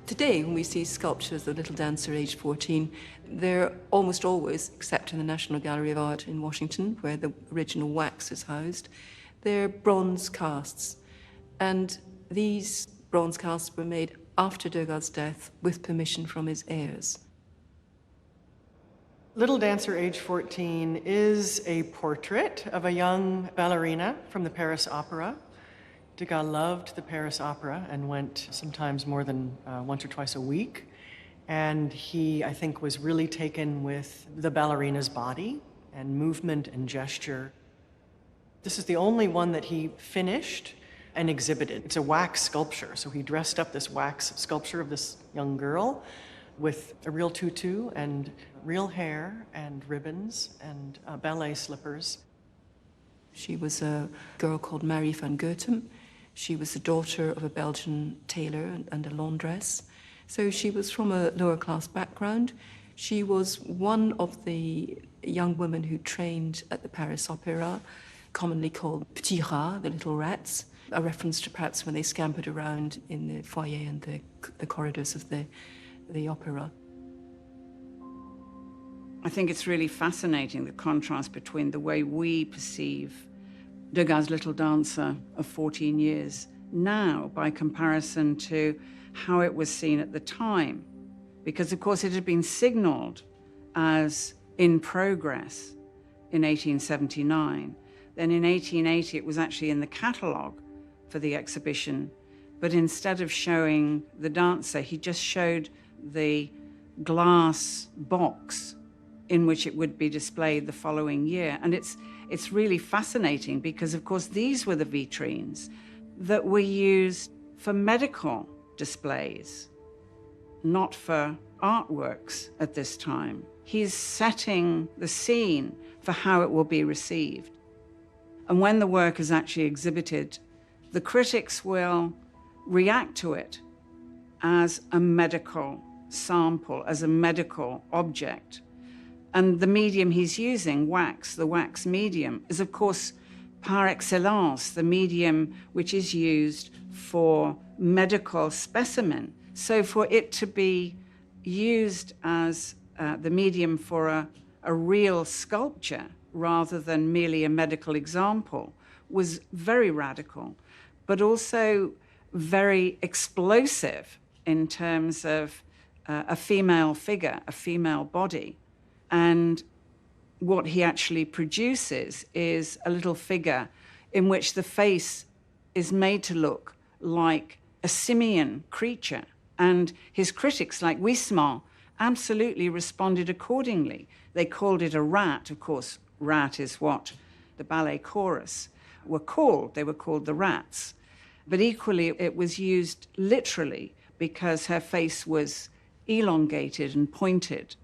Today, when we see sculptures of Little Dancer aged 14, they're almost always, except in the National Gallery of Art in Washington, where the original wax is housed, they're bronze casts. And these bronze casts were made after Degas' death with permission from his heirs. Little Dancer, age 14, is a portrait of a young ballerina from the Paris Opera. Degas loved the Paris Opera and went sometimes more than once or twice a week. And he, I think, was really taken with the ballerina's body and movement and gesture. This is the only one that he finished and exhibited. It's a wax sculpture, so he dressed up this wax sculpture of this young girl with a real tutu and real hair and ribbons and ballet slippers. She was a girl called Marie van Goethem. She was the daughter of a Belgian tailor and a laundress. So she was from a lower class background. She was one of the young women who trained at the Paris Opera, commonly called Petits Rats, the little rats, a reference to perhaps when they scampered around in the foyer and the corridors of the opera. I think it's really fascinating, the contrast between the way we perceive Degas' Little Dancer of 14 years now by comparison to how it was seen at the time. Because, of course, it had been signaled as in progress in 1879. Then in 1880, it was actually in the catalogue for the exhibition. But instead of showing the dancer, he just showed the glass box in which it would be displayed the following year. And it's really fascinating because, of course, these were the vitrines that were used for medical displays, not for artworks at this time. He's setting the scene for how it will be received. And when the work is actually exhibited, the critics will react to it as a medical sample, as a medical object. And the medium he's using, wax, the wax medium, is of course par excellence, the medium which is used for medical specimen. So for it to be used as the medium for a real sculpture rather than merely a medical example was very radical, but also very explosive in terms of a female figure, a female body. And what he actually produces is a little figure in which the face is made to look like a simian creature. And his critics, like Huysmans, absolutely responded accordingly. They called it a rat. Of course, rat is what the ballet chorus were called. They were called the rats. But equally, it was used literally because her face was elongated and pointed.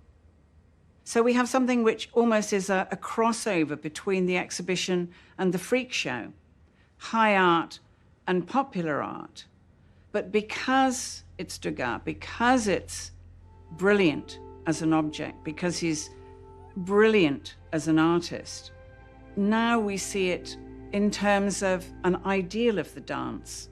So we have something which almost is a crossover between the exhibition and the freak show, high art and popular art. But because it's Degas, because it's brilliant as an object, because he's brilliant as an artist, now we see it in terms of an ideal of the dance.